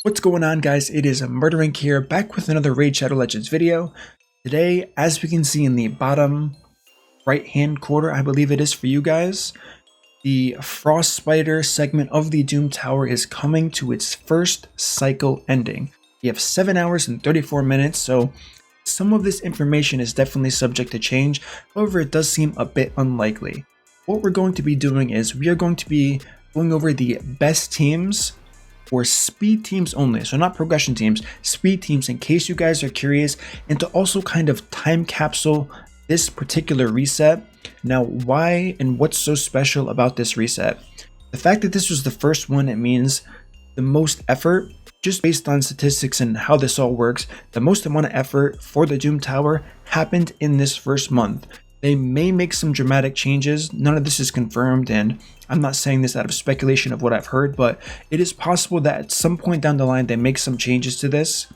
What's going on, guys? It is MurderInc here, back with another Raid Shadow Legends video. Today, as we can see in the bottom right hand corner, I believe it is for you guys, the Frost Spider segment of the Doom Tower is coming to its first cycle ending. We have 7 hours and 34 minutes, so some of this information is definitely subject to change. However, it does seem a bit unlikely. What we're going to be doing is we are going to be going over the best teams for speed teams only, so not progression teams, speed teams, in case you guys are curious, and to also kind of time capsule this particular reset. Now, why and what's so special about this reset? The fact that this was the first one, it means the most effort, just based on statistics and how this all works, the most amount of effort for the Doom Tower happened in this first month. They may make some dramatic changes. None of this is confirmed, and I'm not saying this out of speculation of what I've heard, but it is possible that at some point down the line they make some changes to this.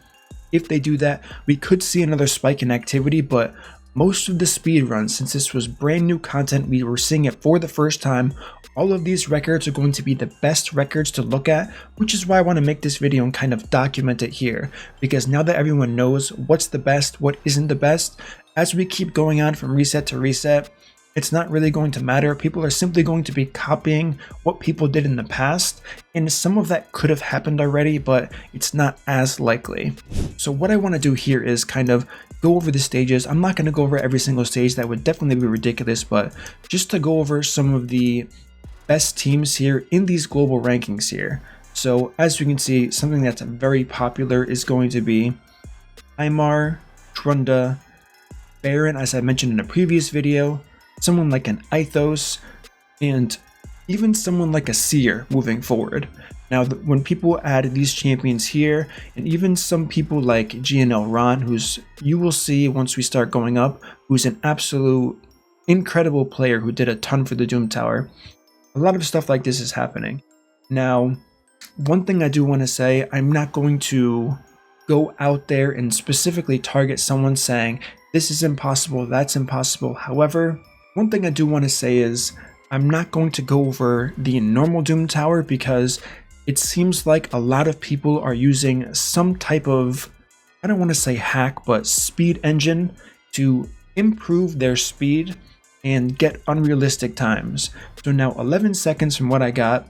If they do that, we could see another spike in activity, but most of the speed runs, since this was brand new content, we were seeing it for the first time. All of these records are going to be the best records to look at, which is why I want to make this video and kind of document it here, because now that everyone knows what's the best, what isn't the best, as we keep going on from reset to reset, it's not really going to matter. People are simply going to be copying what people did in the past, and some of that could have happened already, but it's not as likely. So what I want to do here is kind of go over the stages. I'm not going to go over every single stage, that would definitely be ridiculous, but just to go over some of the best teams here in these global rankings here. So as you can see, something that's very popular is going to be Imar, Trunda, Baron, as I mentioned in a previous video, someone like an Ithos, and even someone like a Seer moving forward. Now, when people add these champions here, and even some people like GNL Ron, who's, you will see once we start going up, who's an absolute incredible player who did a ton for the Doom Tower. A lot of stuff like this is happening. Now, one thing I do want to say, I'm not going to go out there and specifically target someone saying, this is impossible, that's impossible. However, one thing I do want to say is I'm not going to go over the normal Doom Tower, because it seems like a lot of people are using some type of, I don't want to say hack, but speed engine to improve their speed and get unrealistic times. So now 11 seconds from what I got,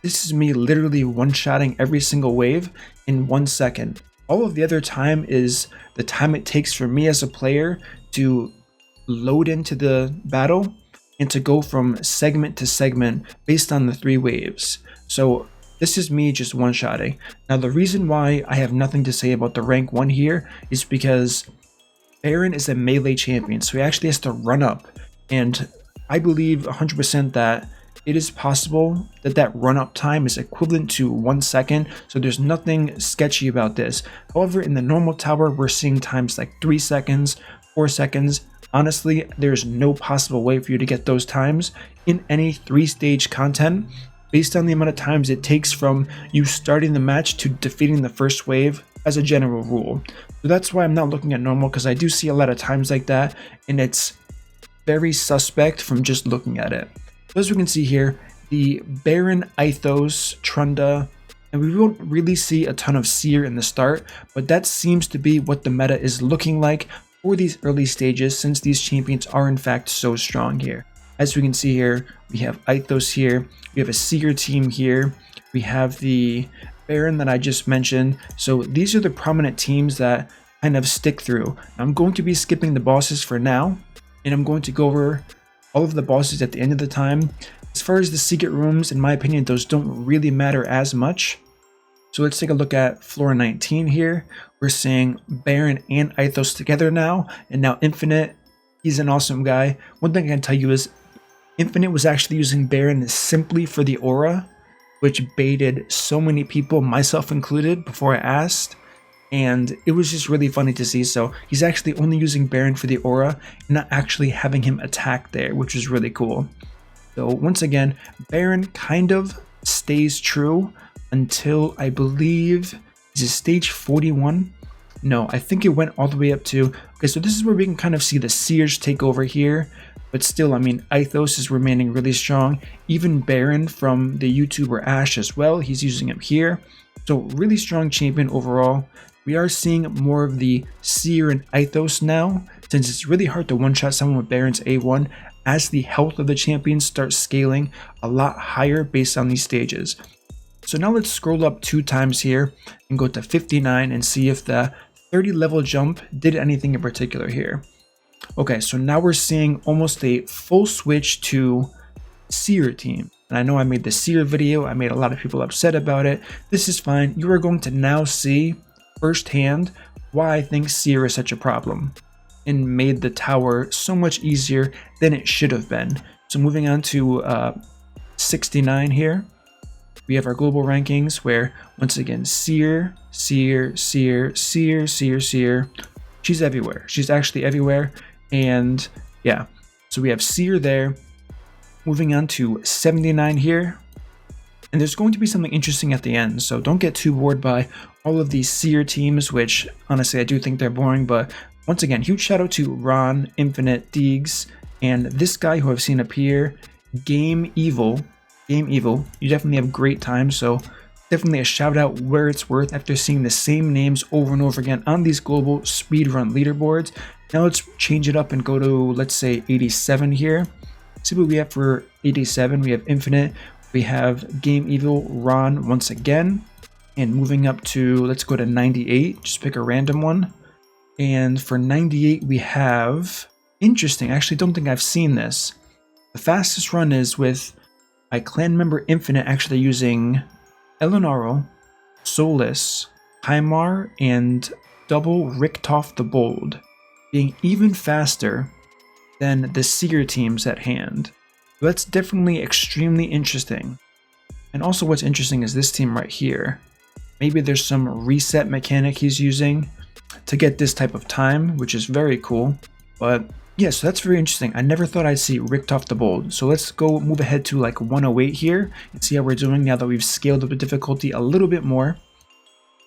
this is me literally one-shotting every single wave in 1 second. All of the other time is the time it takes for me as a player to load into the battle and to go from segment to segment based on the 3 waves. So this is me just one-shotting. Now, the reason why I have nothing to say about the rank 1 here is because Baron is a melee champion, so he actually has to run up, and I believe 100% that it is possible that that run-up time is equivalent to 1 second, so there's nothing sketchy about this. However, in the normal tower, we're seeing times like 3 seconds, 4 seconds. Honestly, there's no possible way for you to get those times in any 3-stage content based on the amount of times it takes from you starting the match to defeating the first wave as a general rule. So that's why I'm not looking at normal, because I do see a lot of times like that, and it's very suspect from just looking at it. As we can see here, the Baron, Ithos, Trunda, and we won't really see a ton of Seer in the start, but that seems to be what the meta is looking like for these early stages, since these champions are in fact so strong here. As we can see here, we have Ithos here, we have a Seer team here, we have the Baron that I just mentioned. So these are the prominent teams that kind of stick through. I'm going to be skipping the bosses for now, and I'm going to go over all of the bosses at the end of the time. As far as the secret rooms, in my opinion, those don't really matter as much. So let's take a look at floor 19 here. We're seeing Baron and Ithos together now, and now Infinite, he's an awesome guy. One thing I can tell you is Infinite was actually using Baron simply for the aura, which baited so many people, myself included, before I asked. And it was just really funny to see. So he's actually only using Baron for the aura and not actually having him attack there, which is really cool. So once again, Baron kind of stays true until, I believe, is it stage 41? No, I think it went all the way up to, okay, so this is where we can kind of see the Seers take over here. But still, I mean, Ithos is remaining really strong. Even Baron from the YouTuber Ash as well, he's using him here. So really strong champion overall. We are seeing more of the Seer and Ithos now, since it's really hard to one-shot someone with Baron's A1 as the health of the champion starts scaling a lot higher based on these stages. So now let's scroll up 2 times here and go to 59 and see if the 30 level jump did anything in particular here. Okay, so now we're seeing almost a full switch to Seer team. And I know I made the Seer video, I made a lot of people upset about it. This is fine. You are going to now see firsthand why I think Seer is such a problem and made the tower so much easier than it should have been. So moving on to 69 here, we have our global rankings where once again Seer, Seer, Seer, Seer, Seer, Seer. She's everywhere. She's actually everywhere. And yeah, so we have Seer there. Moving on to 79 here. And there's going to be something interesting at the end, so don't get too bored by all of these Seer teams, which honestly I do think they're boring. But once again, huge shout out to Ron, Infinite, Deegs, and this guy who I've seen appear, Game Evil. Game Evil, you definitely have great time, so definitely a shout out where it's worth after seeing the same names over and over again on these global speedrun leaderboards. Now let's change it up and go to, let's say, 87 here. See what we have for 87. We have Infinite, we have Game Evil, Ron once again, and moving up to, let's go to 98, just pick a random one. And for 98 we have, interesting, I actually don't think I've seen this. The fastest run is with my clan member Infinite actually using Elenaro, Solus, Hymar, and double Richtof the Bold, being even faster than the Seer teams at hand. So that's definitely extremely interesting. And also what's interesting is this team right here. Maybe there's some reset mechanic he's using to get this type of time, which is very cool. But yeah, so that's very interesting. I never thought I'd see Richtof the Bold. So let's go move ahead to like 108 here and see how we're doing now that we've scaled up the difficulty a little bit more.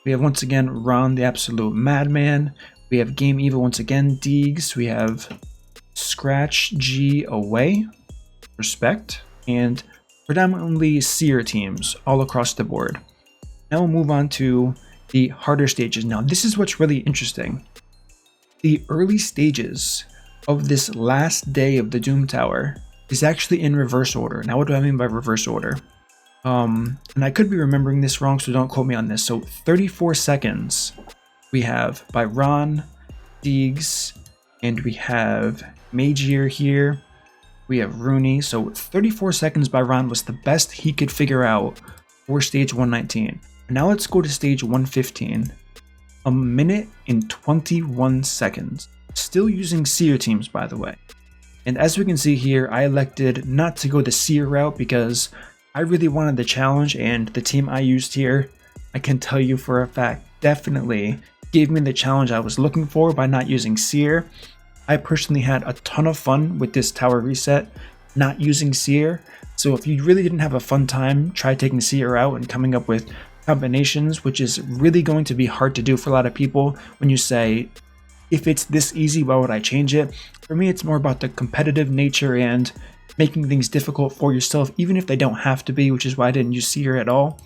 We have once again Ron the Absolute Madman. We have Game Evil once again, Deegs. We have Scratch G Away, respect, and predominantly Seer teams all across the board. Now we'll move on to the harder stages. Now this is what's really interesting. The early stages of this last day of the Doom Tower is actually in reverse order. Now what do I mean by reverse order? And I could be remembering this wrong, so don't quote me on this. So 34 seconds we have by Ron, Deegs, and we have Magier here. We have Rooney. So 34 seconds by Ron was the best he could figure out for stage 119. Now let's go to stage 115. A minute and 21 seconds. Still using Seer teams, by the way. And as we can see here, I elected not to go the Seer route because I really wanted the challenge, and the team I used here, I can tell you for a fact, definitely gave me the challenge I was looking for by not using Seer. I personally had a ton of fun with this tower reset, not using Seer. So if you really didn't have a fun time, try taking Seer out and coming up with combinations, which is really going to be hard to do for a lot of people when you say, if it's this easy, why would I change it? For me, it's more about the competitive nature and making things difficult for yourself, even if they don't have to be, which is why I didn't use Seer at all.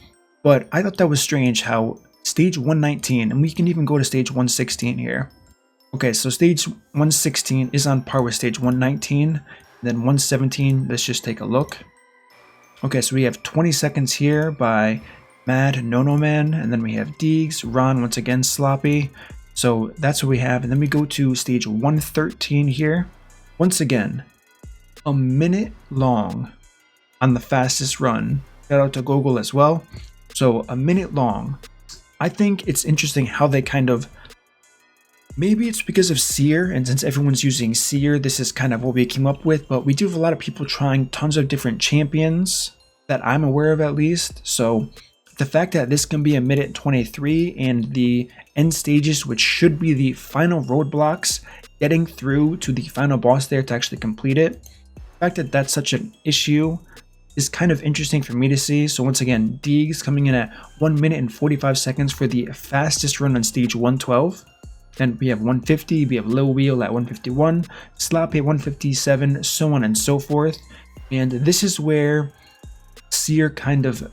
But I thought that was strange how stage 119, and we can even go to stage 116 here. Okay, so stage 116 is on par with stage 119, and then 117, let's just take a look. Okay, so we have 20 seconds here by Mad Nono Man, and then we have Deegs, Ron once again sloppy. So that's what we have, and then we go to stage 113 here. Once again, a minute long on the fastest run. Shout out to Google as well. So a minute long. I think it's interesting how they kind of, maybe it's because of Seer, and since everyone's using Seer, this is kind of what we came up with, but we do have a lot of people trying tons of different champions that I'm aware of at least. So the fact that this can be a minute 23 and the end stages, which should be the final roadblocks, getting through to the final boss there to actually complete it. The fact that that's such an issue is kind of interesting for me to see. So once again, Deegs coming in at 1 minute and 45 seconds for the fastest run on stage 112. Then we have 150, we have Lil Wheel at 151, Sloppy at 157, so on and so forth. And this is where Seer kind of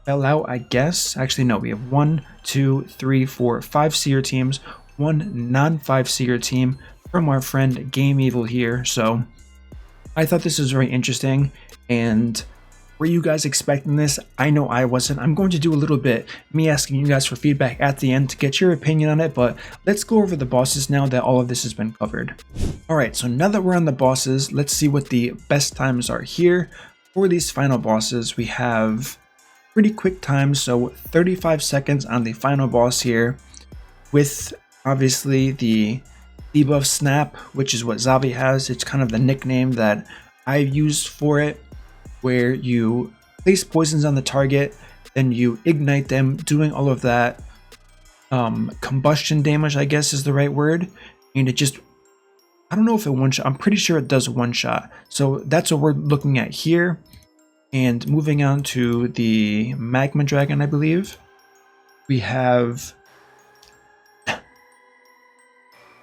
fell out, I guess. Actually, no, we have 1, 2, 3, 4, 5 seer teams, 1 non-5 seer team from our friend Game Evil here. So I thought this was very interesting, and were you guys expecting this? I know I wasn't. I'm going to do a little bit me asking you guys for feedback at the end to get your opinion on it, but let's go over the bosses now that all of this has been covered. Alright, so now that we're on the bosses, let's see what the best times are here. For these final bosses, we have pretty quick times, so 35 seconds on the final boss here, with obviously the debuff snap, which is what Zavi has. It's kind of the nickname that I've used for it, where you place poisons on the target, then you ignite them, doing all of that combustion damage, I guess is the right word, and it just, I don't know if it one shot, I'm pretty sure it does one shot. So that's what we're looking at here. And moving on to the Magma Dragon, I believe, we have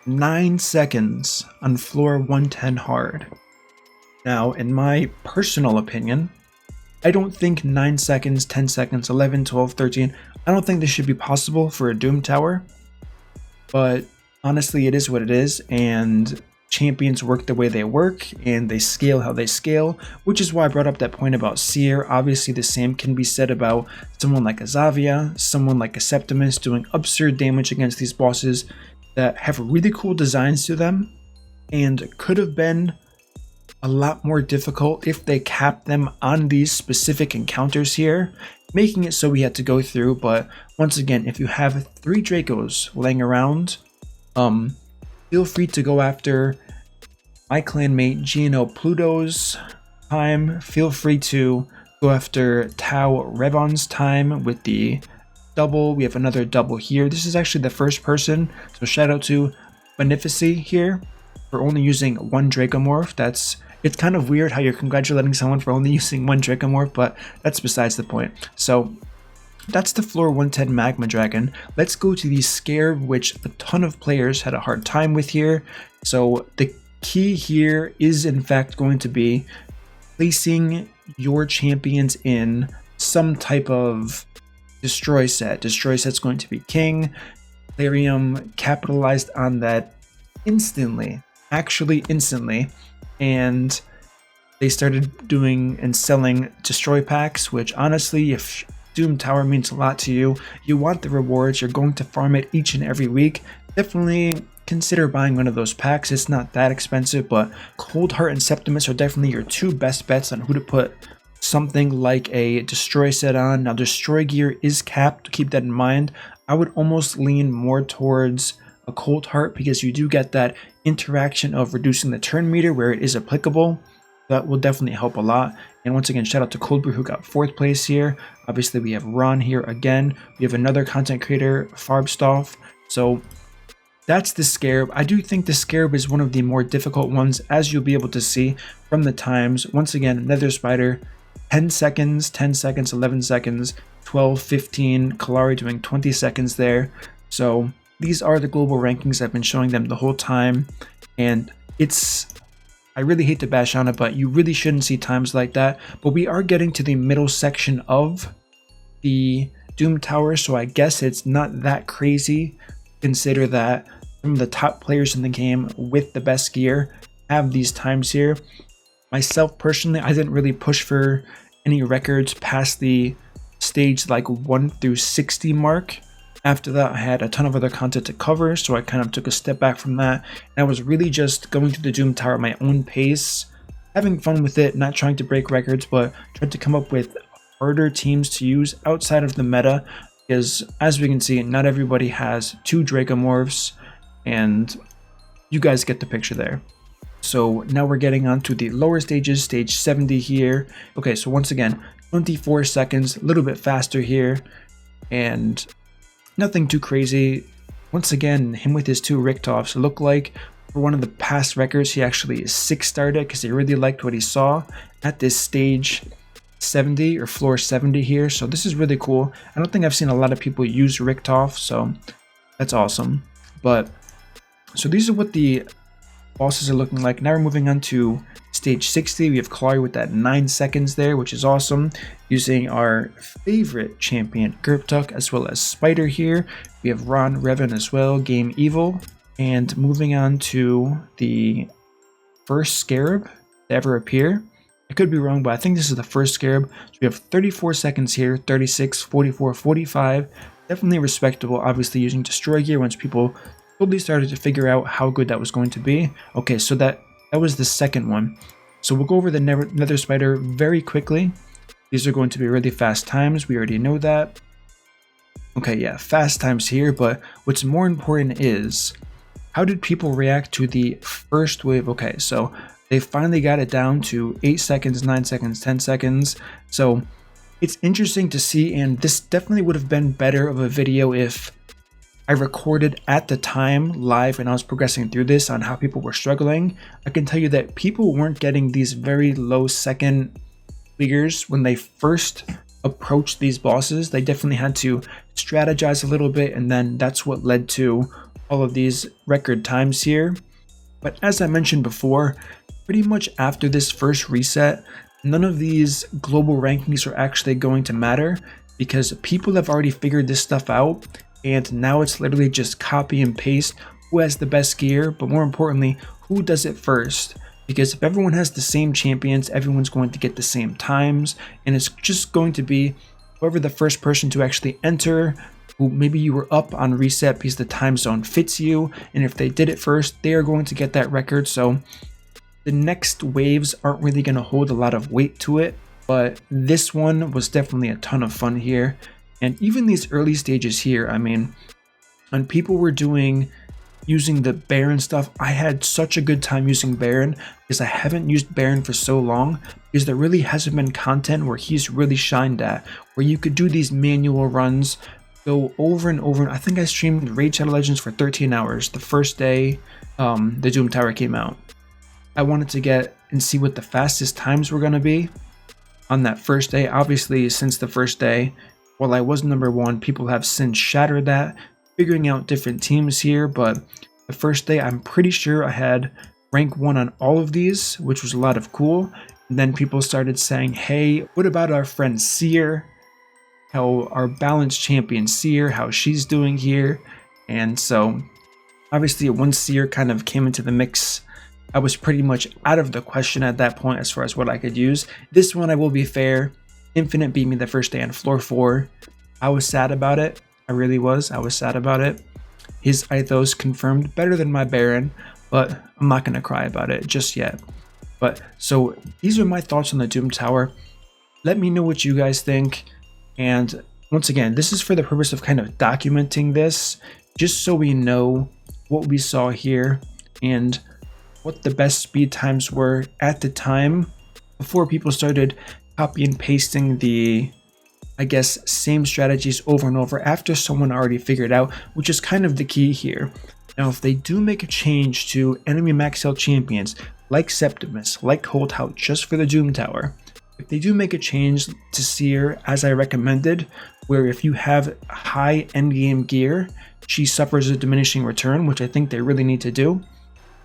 9 seconds on floor 110 hard. Now, in my personal opinion, I don't think 9 seconds, 10 seconds, 11, 12, 13, I don't think this should be possible for a Doom Tower. But honestly, it is what it is, and champions work the way they work, and they scale how they scale, which is why I brought up that point about Seer. Obviously, the same can be said about someone like a Zavia, someone like a Septimus doing absurd damage against these bosses that have really cool designs to them, and could have been a lot more difficult if they capped them on these specific encounters here, making it so we had to go through. But once again, if you have 3 Dracos laying around, feel free to go after my clanmate Gino Pluto's time. Feel free to go after Tau Revon's time with the double. We have another double here. This is actually the first person, so shout out to Beneficy here for only using 1 Dracomorph. It's kind of weird how you're congratulating someone for only using 1 Dracomorph, but that's besides the point. So that's the floor 110 Magma Dragon. Let's go to the Scarab, which a ton of players had a hard time with here. So the key here is in fact going to be placing your champions in some type of destroy set. Destroy set's going to be king. Plarium capitalized on that instantly, actually instantly, and they started doing and selling destroy packs, which honestly, if Doom Tower means a lot to you, you want the rewards, you're going to farm it each and every week, definitely consider buying one of those packs. It's not that expensive, but Cold Heart and Septimus are definitely your 2 best bets on who to put something like a destroy set on. Now, destroy gear is capped, keep that in mind. I would almost lean more towards a Cold Heart because you do get that interaction of reducing the turn meter where it is applicable. That will definitely help a lot. And once again, shout out to Cold Brew who got 4th place here. Obviously, we have Ron here again. We have another content creator, Farbstoff. So that's the Scarab. I do think the Scarab is one of the more difficult ones, as you'll be able to see from the times. Once again, Nether Spider, 10 seconds, 10 seconds, 11 seconds, 12, 15, Kalari doing 20 seconds there. So these are the global rankings. I've been showing them the whole time, and I really hate to bash on it, but you really shouldn't see times like that. But we are getting to the middle section of the Doom Tower, so I guess it's not that crazy. Consider that some of the top players in the game with the best gear have these times here. Myself personally, I didn't really push for any records past the stage like 1 through 60 mark. After that, I had a ton of other content to cover, so I kind of took a step back from that. And I was really just going through the Doom Tower at my own pace, having fun with it, not trying to break records, but trying to come up with harder teams to use outside of the meta. Because as we can see, not everybody has 2 Dracomorphs, and you guys get the picture there. So now we're getting on to the lower stages, stage 70 here. Okay, so once again, 24 seconds, a little bit faster here, and nothing too crazy. Once again, him with his 2 Richtoffs look like for one of the past records, he actually 6-starred it because he really liked what he saw at this stage 70 or floor 70 here. So this is really cool. I don't think I've seen a lot of people use Richtoff, so that's awesome. But so these are what the bosses are looking like. Now we're moving on to stage 60. We have Clary with that 9 seconds there, which is awesome. Using our favorite champion, Gerptuck, as well as Spider here. We have Ron, Revan as well, Game Evil. And moving on to the first Scarab to ever appear. I could be wrong, but I think this is the first Scarab. So we have 34 seconds here, 36, 44, 45. Definitely respectable, obviously using Destroy Gear once people slowly started to figure out how good that was going to be. Okay, so that was the second one. So we'll go over the Nether Spider very quickly. These are going to be really fast times. We already know that. Okay, yeah, fast times here, but what's more important is how did people react to the first wave? Okay, so they finally got it down to 8 seconds, 9 seconds, 10 seconds. So it's interesting to see, and this definitely would have been better of a video if I recorded at the time live and I was progressing through this on how people were struggling. I can tell you that people weren't getting these very low second figures when they first approached these bosses. They definitely had to strategize a little bit, and then that's what led to all of these record times here. But as I mentioned before, pretty much after this first reset, none of these global rankings are actually going to matter because people have already figured this stuff out. And now it's literally just copy and paste who has the best gear, but more importantly, who does it first. Because if everyone has the same champions, everyone's going to get the same times, and it's just going to be whoever the first person to actually enter, who maybe you were up on reset because the time zone fits you, and if they did it first, they are going to get that record. So the next waves aren't really going to hold a lot of weight to it, but this one was definitely a ton of fun here. And even these early stages here, I mean, when people were using the Baron stuff, I had such a good time using Baron because I haven't used Baron for so long, because there really hasn't been content where he's really shined at, where you could do these manual runs, go over and over. I think I streamed Raid Shadow Legends for 13 hours the first day the Doom Tower came out. I wanted to get and see what the fastest times were going to be on that first day. Obviously, since the first day, while I was number 1, people have since shattered that, figuring out different teams here, but the first day I'm pretty sure I had rank 1 on all of these, which was a lot of cool. And then people started saying, hey, what about our friend Seer? How our balanced champion Seer, how she's doing here. And so obviously once Seer kind of came into the mix, I was pretty much out of the question at that point as far as what I could use. This one, I will be fair, Infinite beat me the first day on floor 4. I was sad about it. I really was. I was sad about it. His Ithos confirmed better than my Baron, but I'm not going to cry about it just yet. But so these are my thoughts on the Doom Tower. Let me know what you guys think. And once again, this is for the purpose of kind of documenting this, just so we know what we saw here and what the best speed times were at the time before people started copy and pasting the, I guess, same strategies over and over after someone already figured out, which is kind of the key here. Now, if they do make a change to enemy max health champions like Septimus, like Coldhout, just for the Doom Tower, if they do make a change to Seer as I recommended, where if you have high endgame gear, she suffers a diminishing return, which I think they really need to do.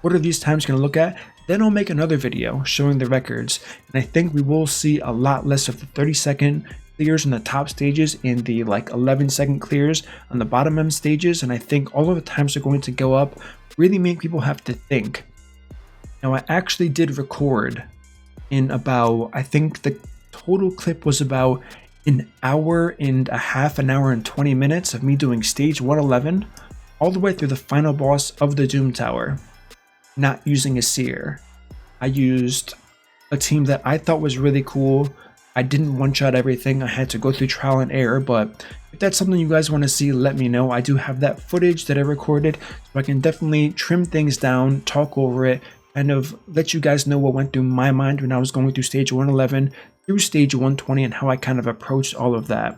What are these times going to look at? Then I'll make another video showing the records, and I think we will see a lot less of the 30-second clears in the top stages and the like 11-second clears on the bottom end stages, and I think all of the times are going to go up, really make people have to think. Now, I actually did record in about, I think the total clip was about an hour and a half, an hour and 20 minutes of me doing stage 111 all the way through the final boss of the Doom Tower. Not using a Seer. I used a team that I thought was really cool. I didn't one-shot everything. I had to go through trial and error, but if that's something you guys want to see, let me know. I do have that footage that I recorded, so I can definitely trim things down, talk over it, kind of let you guys know what went through my mind when I was going through stage 111 through stage 120 and how I kind of approached all of that.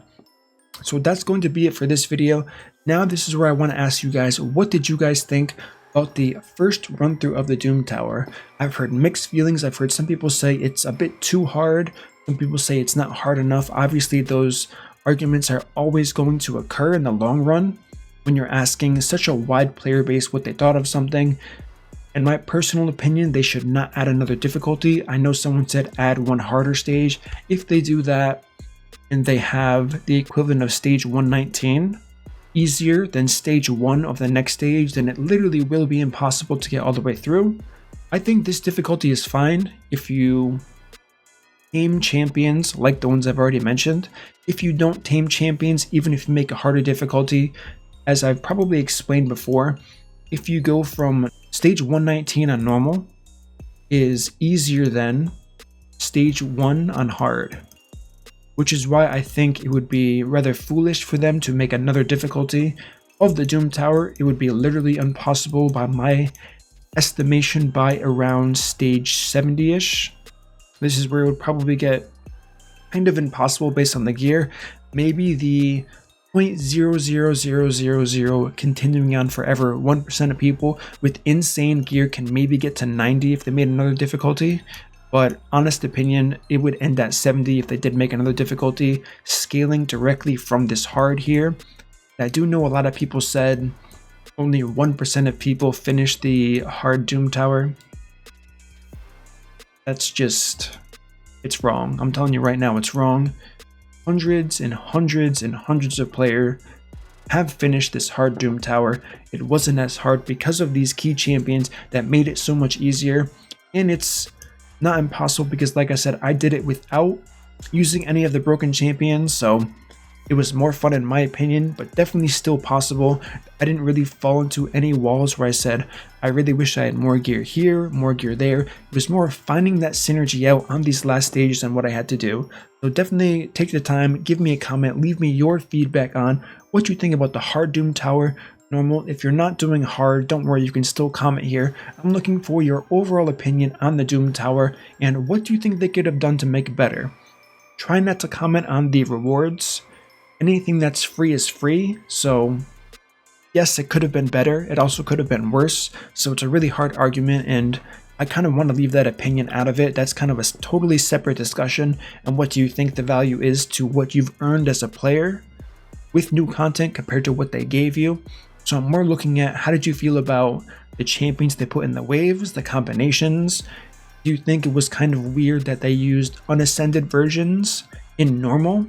So that's going to be it for this video. Now this is where I want to ask you guys, what did you guys think about the first run through of the Doom Tower? I've heard mixed feelings. I've heard some people say it's a bit too hard. Some people say it's not hard enough. Obviously, those arguments are always going to occur in the long run when you're asking such a wide player base what they thought of something. In my personal opinion, they should not add another difficulty. I know someone said add one harder stage. If they do that and they have the equivalent of stage 119 easier than stage 1 of the next stage, then it literally will be impossible to get all the way through. I think this difficulty is fine if you tame champions like the ones I've already mentioned. If you don't tame champions, even if you make a harder difficulty, as I've probably explained before, if you go from stage 119 on normal is easier than stage 1 on hard, which is why I think it would be rather foolish for them to make another difficulty of the Doom Tower. It would be literally impossible by my estimation by around stage 70-ish. This is where it would probably get kind of impossible based on the gear. Maybe the 0.00000 continuing on forever 1% of people with insane gear can maybe get to 90 if they made another difficulty. But honest opinion, it would end at 70 if they did make another difficulty, scaling directly from this hard here. I do know a lot of people said only 1% of people finish the hard Doom Tower. That's just, it's wrong. I'm telling you right now, it's wrong. Hundreds and hundreds and hundreds of players have finished this hard Doom Tower. It wasn't as hard because of these key champions that made it so much easier. And it's not impossible because, like I said, I did it without using any of the broken champions, so it was more fun in my opinion, but definitely still possible. I didn't really fall into any walls where I said, I really wish I had more gear here, more gear there. It was more finding that synergy out on these last stages than what I had to do. So definitely take the time, give me a comment, leave me your feedback on what you think about the hard Doom Tower. Normal. If you're not doing hard, don't worry, you can still comment here. I'm looking for your overall opinion on the Doom Tower and what do you think they could have done to make it better. Try not to comment on the rewards. Anything that's free is free, so yes, it could have been better. It also could have been worse, so it's a really hard argument and I kind of want to leave that opinion out of it. That's kind of a totally separate discussion. And what do you think the value is to what you've earned as a player with new content compared to what they gave you? So I'm more looking at how did you feel about the champions they put in the waves, the combinations? Do you think it was kind of weird that they used unascended versions in normal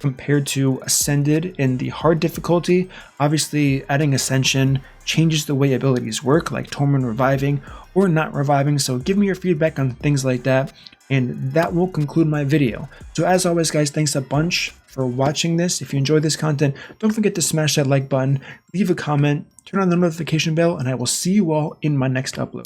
compared to ascended in the hard difficulty? Obviously, adding ascension changes the way abilities work, like Torment reviving or not reviving. So give me your feedback on things like that. And that will conclude my video. So as always, guys, thanks a bunch for watching this. If you enjoyed this content, don't forget to smash that like button, leave a comment, turn on the notification bell, and I will see you all in my next upload.